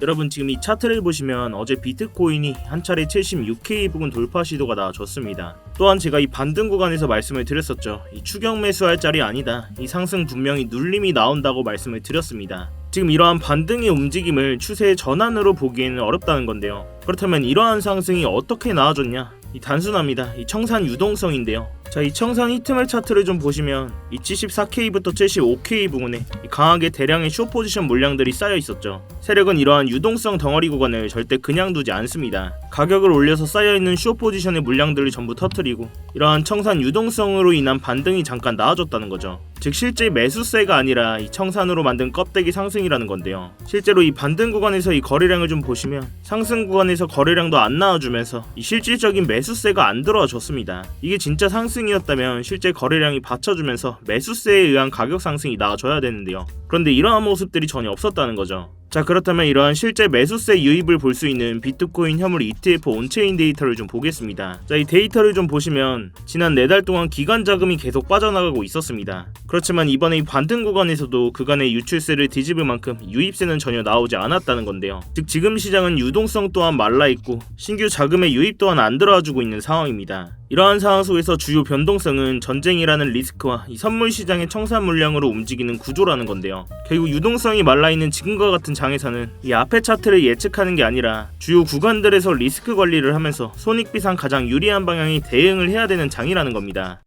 여러분 지금 이 차트를 보시면 어제 비트코인이 한 차례 76K 부근 돌파 시도가 나와줬습니다. 또한 제가 이 반등 구간에서 말씀을 드렸었죠. 이 추격 매수할 자리 아니다. 이 상승 분명히 눌림이 나온다고 말씀을 드렸습니다. 지금 이러한 반등의 움직임을 추세의 전환으로 보기에는 어렵다는 건데요. 그렇다면 이러한 상승이 어떻게 나와줬냐? 이 단순합니다. 이 청산 유동성인데요. 자, 이 청산 히트맵 차트를 좀 보시면 이 74K부터 75K 부근에 강하게 대량의 숏 포지션 물량들이 쌓여 있었죠. 세력은 이러한 유동성 덩어리 구간을 절대 그냥 두지 않습니다. 가격을 올려서 쌓여있는 숏 포지션의 물량들을 전부 터뜨리고 이러한 청산 유동성으로 인한 반등이 잠깐 나와줬다는 거죠. 즉 실제 매수세가 아니라 이 청산으로 만든 껍데기 상승이라는 건데요. 실제로 이 반등 구간에서 이 거래량을 좀 보시면 상승 구간에서 거래량도 안 나와주면서 이 실질적인 매수세가 안 들어와 줬습니다. 이게 진짜 상승이었다면 실제 거래량이 받쳐주면서 매수세에 의한 가격 상승이 나와줘야 되는데요. 그런데 이러한 모습들이 전혀 없었다는 거죠. 자, 그렇다면 이러한 실제 매수세 유입을 볼 수 있는 비트코인 현물 ETF 온체인 데이터를 좀 보겠습니다. 자, 이 데이터를 좀 보시면 지난 4달 동안 기관 자금이 계속 빠져나가고 있었습니다. 그렇지만 이번에 이 반등 구간에서도 그간의 유출세를 뒤집을 만큼 유입세는 전혀 나오지 않았다는 건데요. 즉 지금 시장은 유동성 또한 말라있고 신규 자금의 유입 또한 안 들어와주고 있는 상황입니다. 이러한 상황 속에서 주요 변동성은 전쟁이라는 리스크와 이 선물 시장의 청산 물량으로 움직이는 구조라는 건데요. 결국 유동성이 말라있는 지금과 같은 장에서는 이 앞의 차트를 예측하는 게 아니라 주요 구간들에서 리스크 관리를 하면서 손익비상 가장 유리한 방향이 대응을 해야 되는 장이라는 겁니다.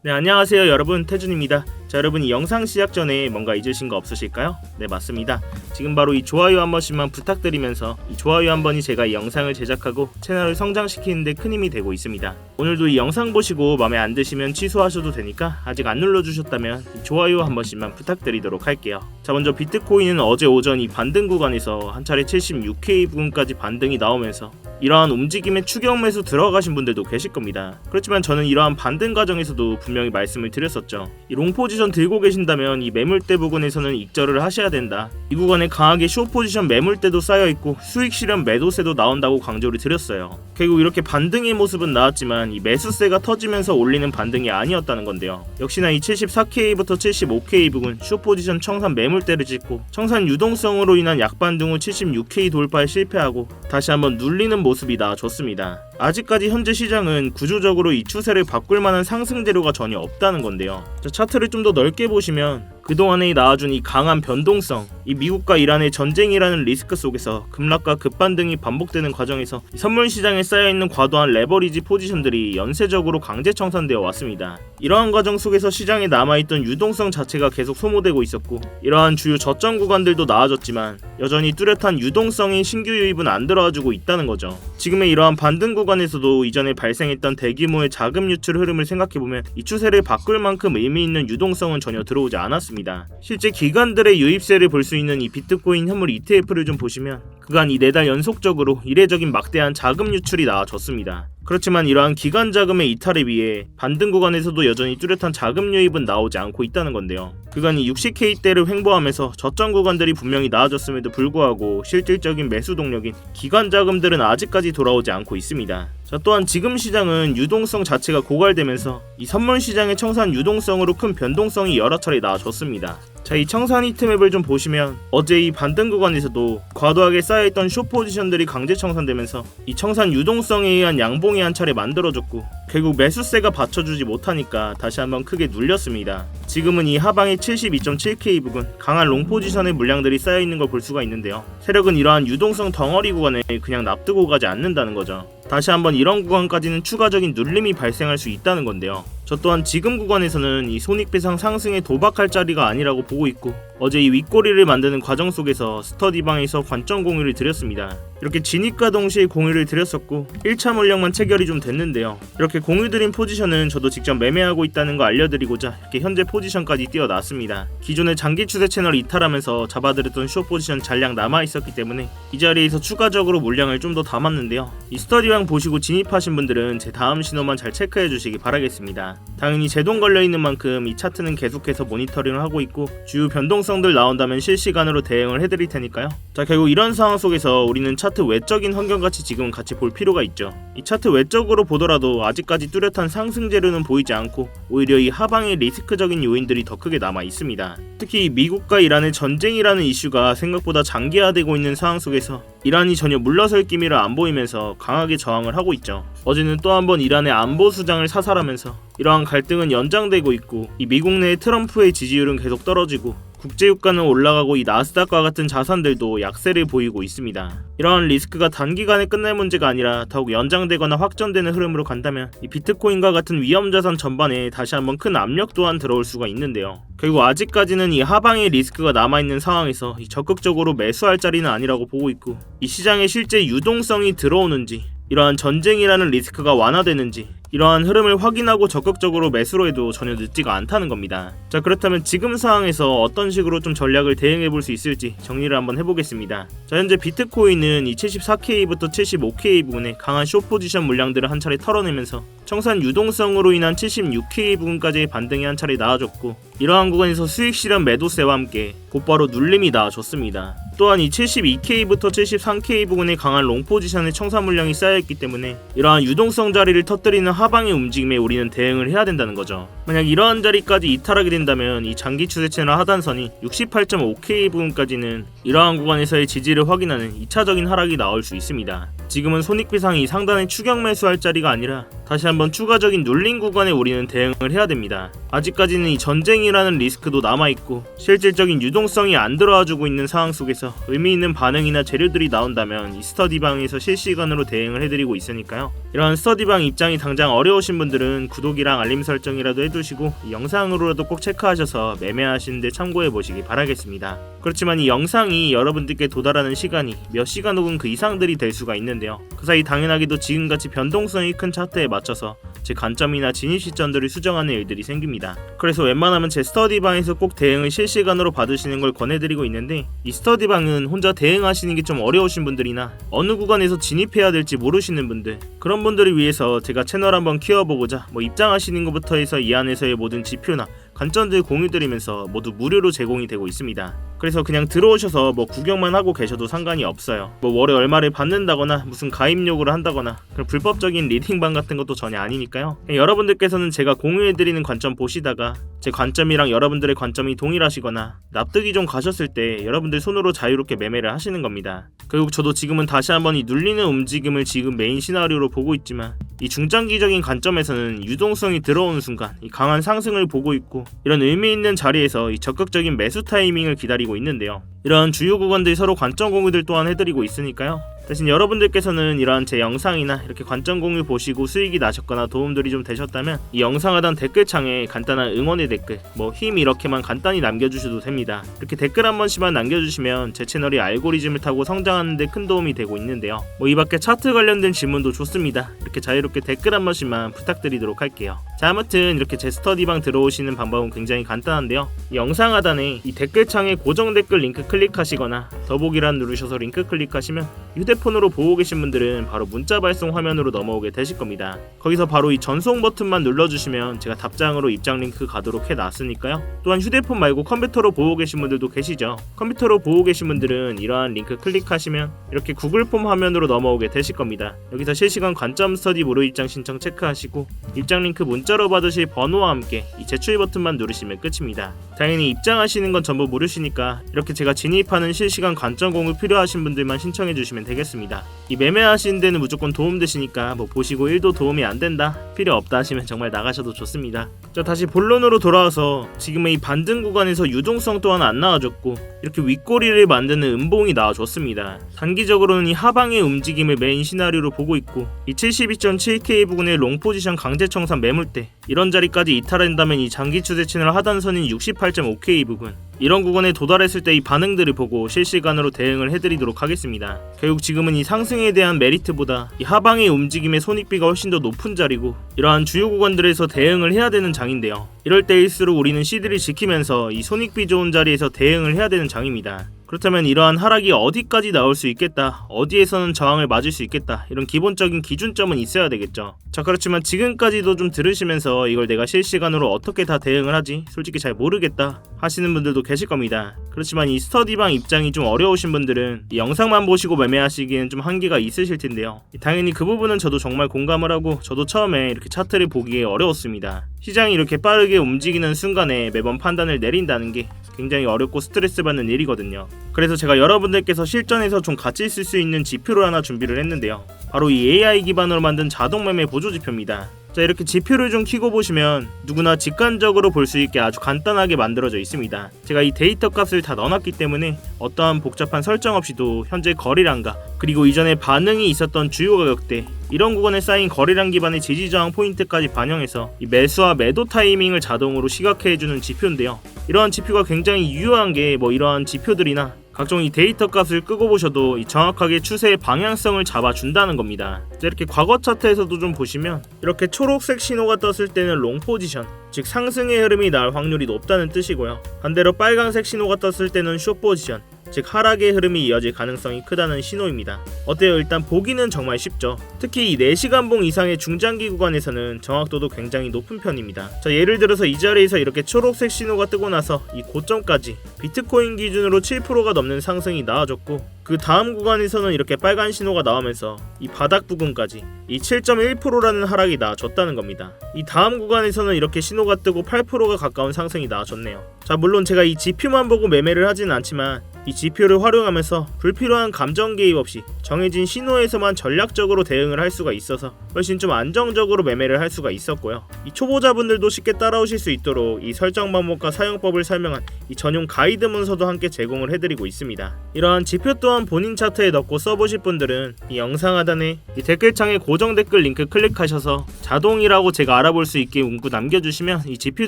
네, 안녕하세요 여러분, 태준입니다. 자, 여러분 이 영상 시작 전에 뭔가 잊으신 거 없으실까요? 네, 맞습니다. 지금 바로 이 좋아요 한 번씩만 부탁드리면서 이 좋아요 한 번이 제가 이 영상을 제작하고 채널을 성장시키는 데 큰 힘이 되고 있습니다. 오늘도 이 영상 보시고 마음에 안 드시면 취소하셔도 되니까 아직 안 눌러주셨다면 이 좋아요 한 번씩만 부탁드리도록 할게요. 자, 먼저 비트코인은 어제 오전 이 반등 구간에서 한 차례 76K 부근까지 반등이 나오면서 이러한 움직임에 추격 매수 들어가신 분들도 계실 겁니다. 그렇지만 저는 이러한 반등 과정에서도 분명히 말씀을 드렸었죠. 이 롱 포지션 들고 계신다면 이 매물대 부근에서는 익절을 하셔야 된다. 이 구간에 강하게 숏 포지션 매물대도 쌓여있고 수익 실현 매도세도 나온다고 강조를 드렸어요. 결국 이렇게 반등의 모습은 나왔지만 이 매수세가 터지면서 올리는 반등이 아니었다는 건데요. 역시나 이 74K부터 75K 부근 숏 포지션 청산 매물대를 찍고 청산 유동성으로 인한 약반등 후 76K 돌파에 실패하고 다시 한번 눌리는 모습이 나와줬습니다. 아직까지 현재 시장은 구조적으로 이 추세를 바꿀 만한 상승 재료가 전혀 없다는 건데요. 자, 차트를 좀 더 넓게 보시면 그동안에 나와준 이 강한 변동성, 이 미국과 이란의 전쟁이라는 리스크 속에서 급락과 급반등이 반복되는 과정에서 선물 시장에 쌓여있는 과도한 레버리지 포지션들이 연쇄적으로 강제 청산되어 왔습니다. 이러한 과정 속에서 시장에 남아있던 유동성 자체가 계속 소모되고 있었고 이러한 주요 저점 구간들도 나아졌지만 여전히 뚜렷한 유동성인 신규 유입은 안 들어와주고 있다는 거죠. 지금의 이러한 반등 구간에서도 이전에 발생했던 대규모의 자금 유출 흐름을 생각해보면 이 추세를 바꿀 만큼 의미있는 유동성은 전혀 들어오지 않았습니다. 실제 기관들의 유입세를 볼 수 있는 이 비트코인 현물 ETF를 좀 보시면 그간 이 4달 연속적으로 이례적인 막대한 자금 유출이 나와줬습니다. 그렇지만 이러한 기관 자금의 이탈에 비해 반등 구간에서도 여전히 뚜렷한 자금 유입은 나오지 않고 있다는 건데요. 그간 이 60K대를 횡보하면서 저점 구간들이 분명히 나아졌음에도 불구하고 실질적인 매수 동력인 기관 자금들은 아직까지 돌아오지 않고 있습니다. 자, 또한 지금 시장은 유동성 자체가 고갈되면서 이 선물 시장의 청산 유동성으로 큰 변동성이 여러 차례 나와줬습니다. 자, 이 청산 히트맵을 좀 보시면 어제 이 반등 구간에서도 과도하게 쌓여있던 숏 포지션들이 강제 청산되면서 이 청산 유동성에 의한 양봉이 한 차례 만들어졌고 결국 매수세가 받쳐주지 못하니까 다시 한번 크게 눌렸습니다. 지금은 이 하방의 72.7K 부근 강한 롱 포지션의 물량들이 쌓여있는 걸 볼 수가 있는데요. 세력은 이러한 유동성 덩어리 구간을 그냥 납두고 가지 않는다는 거죠. 다시 한번 이런 구간까지는 추가적인 눌림이 발생할 수 있다는 건데요. 저 또한 지금 구간에서는 이 손익배상 상승에 도박할 자리가 아니라고 보고 있고 어제 이 윗꼬리를 만드는 과정 속에서 스터디방에서 관점 공유를 드렸습니다. 이렇게 진입과 동시에 공유를 드렸었고 1차 물량만 체결이 좀 됐는데요. 이렇게 공유드린 포지션은 저도 직접 매매하고 있다는 거 알려드리고자 이렇게 현재 포지션까지 띄워놨습니다. 기존의 장기 추세 채널 이탈하면서 잡아드렸던 숏 포지션 잔량 남아있었기 때문에 이 자리에서 추가적으로 물량을 좀 더 담았는데요. 이 스터디방 보시고 진입하신 분들은 제 다음 신호만 잘 체크해 주시기 바라겠습니다. 당연히 제동 걸려있는 만큼 이 차트는 계속해서 모니터링을 하고 있고 주요 변동성 유동성들 나온다면 실시간으로 대응을 해드릴 테니까요. 자, 결국 이런 상황 속에서 우리는 차트 외적인 환경같이 지금은 같이 볼 필요가 있죠. 이 차트 외적으로 보더라도 아직까지 뚜렷한 상승 재료는 보이지 않고 오히려 이 하방의 리스크적인 요인들이 더 크게 남아 있습니다. 특히 미국과 이란의 전쟁이라는 이슈가 생각보다 장기화되고 있는 상황 속에서 이란이 전혀 물러설 기미를 안 보이면서 강하게 저항을 하고 있죠. 어제는 또 한 번 이란의 안보 수장을 사살하면서 이러한 갈등은 연장되고 있고, 이 미국 내의 트럼프의 지지율은 계속 떨어지고 국제유가는 올라가고 이 나스닥과 같은 자산들도 약세를 보이고 있습니다. 이러한 리스크가 단기간에 끝날 문제가 아니라 더욱 연장되거나 확전되는 흐름으로 간다면 이 비트코인과 같은 위험자산 전반에 다시 한번 큰 압력 또한 들어올 수가 있는데요. 결국 아직까지는 이 하방의 리스크가 남아있는 상황에서 이 적극적으로 매수할 자리는 아니라고 보고 있고, 이 시장에 실제 유동성이 들어오는지, 이러한 전쟁이라는 리스크가 완화되는지 이러한 흐름을 확인하고 적극적으로 매수로 해도 전혀 늦지가 않다는 겁니다. 자, 그렇다면 지금 상황에서 어떤 식으로 좀 전략을 대응해 볼 수 있을지 정리를 한번 해보겠습니다. 자, 현재 비트코인은 이 74K부터 75K 부근에 강한 숏 포지션 물량들을 한 차례 털어내면서 청산 유동성으로 인한 76K 부근까지의 반등이 한 차례 나와줬고, 이러한 구간에서 수익 실현 매도세와 함께 곧바로 눌림이 나와줬습니다. 또한 이 72K부터 73K 부근에 강한 롱 포지션의 청산 물량이 쌓여있기 때문에 이러한 유동성 자리를 터뜨리는 하방의 움직임에 우리는 대응을 해야 된다는 거죠. 만약 이러한 자리까지 이탈하게 된다면 이 장기 추세 채널 하단선이 68.5K 부근까지는 이러한 구간에서의 지지를 확인하는 2차적인 하락이 나올 수 있습니다. 지금은 손익비상이 상단에 추격 매수할 자리가 아니라 다시 한번 추가적인 눌림 구간에 우리는 대응을 해야 됩니다. 아직까지는 이 전쟁이라는 리스크도 남아있고 실질적인 유동성이 안 들어와주고 있는 상황 속에서 의미있는 반응이나 재료들이 나온다면 이 스터디방에서 실시간으로 대응을 해드리고 있으니까요. 이러한 스터디방 입장이 당장 어려우신 분들은 구독이랑 알림 설정이라도 해두시고 이 영상으로라도 꼭 체크하셔서 매매하시는데 참고해 보시기 바라겠습니다. 그렇지만 이 영상이 여러분들께 도달하는 시간이 몇 시간 혹은 그 이상들이 될 수가 있는데요. 그 사이 당연하게도 지금같이 변동성이 큰 차트에 맞춰서 제 관점이나 진입 시점들을 수정하는 일들이 생깁니다. 그래서 웬만하면 제 스터디방에서 꼭 대응을 실시간으로 받으시는 걸 권해드리고 있는데, 이 스터디방은 혼자 대응하시는 게 좀 어려우신 분들이나 어느 구간에서 진입해야 될지 모르시는 분들, 그런 분들을 위해서 제가 채널 한번 키워보고자 입장하시는 것부터 해서 이 안에서의 모든 지표나 관점들 공유드리면서 모두 무료로 제공이 되고 있습니다. 그래서 그냥 들어오셔서 구경만 하고 계셔도 상관이 없어요. 월에 얼마를 받는다거나 무슨 가입 요구를 한다거나 그런 불법적인 리딩방 같은 것도 전혀 아니니까요. 여러분들께서는 제가 공유해드리는 관점 보시다가 제 관점이랑 여러분들의 관점이 동일하시거나 납득이 좀 가셨을 때 여러분들 손으로 자유롭게 매매를 하시는 겁니다. 결국 저도 지금은 다시 한번 이 눌리는 움직임을 지금 메인 시나리오로 보고 있지만, 이 중장기적인 관점에서는 유동성이 들어오는 순간 이 강한 상승을 보고 있고, 이런 의미 있는 자리에서 이 적극적인 매수 타이밍을 기다리고 있는데요. 이런 주요 구간들 서로 관점 공유들 또한 해드리고 있으니까요. 대신 여러분들께서는 이러한 제 영상이나 이렇게 관점 공유 보시고 수익이 나셨거나 도움들이 좀 되셨다면 이 영상 하단 댓글창에 간단한 응원의 댓글, 힘 이렇게만 간단히 남겨주셔도 됩니다. 이렇게 댓글 한 번씩만 남겨주시면 제 채널이 알고리즘을 타고 성장하는 데 큰 도움이 되고 있는데요. 이 밖에 차트 관련된 질문도 좋습니다. 이렇게 자유롭게 댓글 한 번씩만 부탁드리도록 할게요. 자, 아무튼 이렇게 제 스터디방 들어오시는 방법은 굉장히 간단한데요. 이 영상 하단에 이 댓글창에 고정 댓글 링크 클릭하시거나 더보기란 누르셔서 링크 클릭하시면 휴대폰으로 보고 계신 분들은 바로 문자 발송 화면으로 넘어오게 되실 겁니다. 거기서 바로 이 전송 버튼만 눌러주시면 제가 답장으로 입장 링크 가도록 해놨으니까요. 또한 휴대폰 말고 컴퓨터로 보고 계신 분들도 계시죠. 컴퓨터로 보고 계신 분들은 이러한 링크 클릭하시면 이렇게 구글 폼 화면으로 넘어오게 되실 겁니다. 여기서 실시간 관점 스터디 무료 입장 신청 체크하시고 입장 링크 문자로 받으실 번호와 함께 이 제출 버튼만 누르시면 끝입니다. 당연히 입장하시는 건 전부 무료시니까 이렇게 제가 진입하는 실시간 관점 공유 필요하신 분들만 신청해 주시면 되겠습니다. 이 매매하시는 데는 무조건 도움되시니까 보시고 1도 도움이 안 된다, 필요 없다 하시면 정말 나가셔도 좋습니다. 자, 다시 본론으로 돌아와서 지금의 이 반등 구간에서 유동성 또한 안 나와줬고 이렇게 윗꼬리를 만드는 음봉이 나와줬습니다. 단기적으로는 이 하방의 움직임을 메인 시나리오로 보고 있고, 이 72.7K 부근의 롱 포지션 강제 청산 매물대, 이런 자리까지 이탈한다면 이 장기 추세 채널 하단선인 68.5K 부근, 이런 구간에 도달했을 때 이 반응들을 보고 실시간으로 대응을 해드리도록 하겠습니다. 결국 지금은 이 상승에 대한 메리트보다 이 하방의 움직임의 손익비가 훨씬 더 높은 자리고, 이러한 주요 구간들에서 대응을 해야 되는 장인데요. 이럴 때일수록 우리는 C들을 지키면서 이 손익비 좋은 자리에서 대응을 해야 되는 장입니다. 그렇다면 이러한 하락이 어디까지 나올 수 있겠다, 어디에서는 저항을 맞을 수 있겠다, 이런 기본적인 기준점은 있어야 되겠죠. 자, 그렇지만 지금까지도 좀 들으시면서 이걸 내가 실시간으로 어떻게 다 대응을 하지? 솔직히 잘 모르겠다 하시는 분들도 계실 겁니다. 그렇지만 이 스터디방 입장이 좀 어려우신 분들은 이 영상만 보시고 매매하시기에는 좀 한계가 있으실 텐데요. 당연히 그 부분은 저도 정말 공감을 하고 저도 처음에 이렇게 차트를 보기에 어려웠습니다. 시장이 이렇게 빠르게 움직이는 순간에 매번 판단을 내린다는 게 굉장히 어렵고 스트레스 받는 일이거든요. 그래서 제가 여러분들께서 실전에서 좀 같이 쓸 수 있는 지표를 하나 준비를 했는데요. 바로 이 AI 기반으로 만든 자동 매매 보조 지표입니다. 자, 이렇게 지표를 좀 켜고 보시면 누구나 직관적으로 볼 수 있게 아주 간단하게 만들어져 있습니다. 제가 이 데이터 값을 다 넣어놨기 때문에 어떠한 복잡한 설정 없이도 현재 거래량과 그리고 이전에 반응이 있었던 주요 가격대, 이런 구간에 쌓인 거래량 기반의 지지저항 포인트까지 반영해서 이 매수와 매도 타이밍을 자동으로 시각화해주는 지표인데요. 이러한 지표가 굉장히 유효한 게 이러한 지표들이나 각종 이 데이터 값을 끄고 보셔도 이 정확하게 추세의 방향성을 잡아준다는 겁니다. 이렇게 과거 차트에서도 좀 보시면 이렇게 초록색 신호가 떴을 때는 롱 포지션, 즉 상승의 흐름이 나올 확률이 높다는 뜻이고요. 반대로 빨간색 신호가 떴을 때는 숏 포지션, 즉 하락의 흐름이 이어질 가능성이 크다는 신호입니다. 어때요? 일단 보기는 정말 쉽죠. 특히 이 4시간봉 이상의 중장기 구간에서는 정확도도 굉장히 높은 편입니다. 자, 예를 들어서 이 자리에서 이렇게 초록색 신호가 뜨고 나서 이 고점까지 비트코인 기준으로 7%가 넘는 상승이 나와줬고, 그 다음 구간에서는 이렇게 빨간 신호가 나오면서 이 바닥 부근까지 이 7.1%라는 하락이 나와줬다는 겁니다. 이 다음 구간에서는 이렇게 신호가 뜨고 8%가 가까운 상승이 나와줬네요. 자, 물론 제가 이 지표만 보고 매매를 하진 않지만 이 지표를 활용하면서 불필요한 감정 개입 없이 정해진 신호에서만 전략적으로 대응을 할 수가 있어서 훨씬 좀 안정적으로 매매를 할 수가 있었고요. 이 초보자분들도 쉽게 따라오실 수 있도록 이 설정 방법과 사용법을 설명한 이 전용 가이드 문서도 함께 제공을 해드리고 있습니다. 이러한 지표 또한 본인 차트에 넣고 써보실 분들은 이 영상 하단에 이 댓글창에 고정 댓글 링크 클릭하셔서 자동이라고 제가 알아볼 수 있게 문구 남겨주시면 이 지표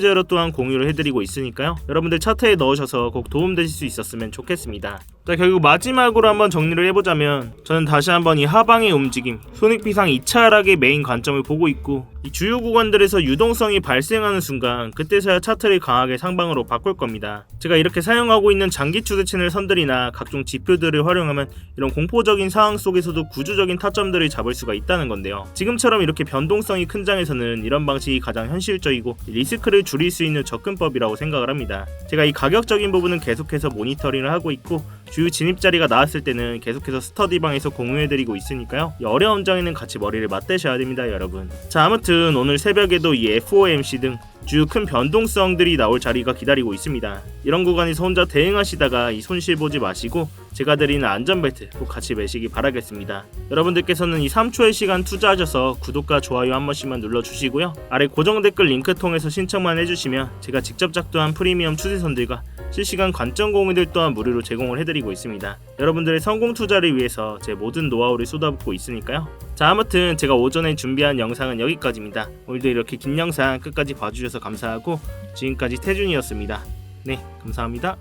자료 또한 공유를 해드리고 있으니까요. 여러분들 차트에 넣으셔서 꼭 도움되실 수 있었으면 좋겠습니다. 자, 결국 마지막으로 한번 정리를 해보자면 저는 다시 한번 이 하방의 움직임, 손익비상 2차 하락의 메인 관점을 보고 있고, 이 주요 구간들에서 유동성이 발생하는 순간 그때서야 차트를 강하게 상방으로 바꿀 겁니다. 제가 이렇게 사용하고 있는 장기 추세 채널 선들이나 각종 지표들을 활용하면 이런 공포적인 상황 속에서도 구조적인 타점들을 잡을 수가 있다는 건데요. 지금처럼 이렇게 변동성이 큰 장에서는 이런 방식이 가장 현실적이고 리스크를 줄일 수 있는 접근법이라고 생각을 합니다. 제가 이 가격적인 부분은 계속해서 모니터링을 하고 있고, 주요 진입 자리가 나왔을 때는 계속해서 스터디방에서 공유해드리고 있으니까요. 이 어려운 장에는 같이 머리를 맞대셔야 됩니다, 여러분. 자, 아무튼 오늘 새벽에도 이 FOMC 등 주요 큰 변동성들이 나올 자리가 기다리고 있습니다. 이런 구간에서 혼자 대응하시다가 이 손실 보지 마시고 제가 드리는 안전벨트 꼭 같이 매시기 바라겠습니다. 여러분들께서는 이 3초의 시간 투자하셔서 구독과 좋아요 한 번씩만 눌러주시고요. 아래 고정 댓글 링크 통해서 신청만 해주시면 제가 직접 작도한 프리미엄 추세선들과 실시간 관점 공유들 또한 무료로 제공을 해드리고 있습니다. 여러분들의 성공 투자를 위해서 제 모든 노하우를 쏟아붓고 있으니까요. 자, 아무튼 제가 오전에 준비한 영상은 여기까지입니다. 오늘도 이렇게 긴 영상 끝까지 봐주셔서 감사하고 지금까지 태준이었습니다. 네, 감사합니다.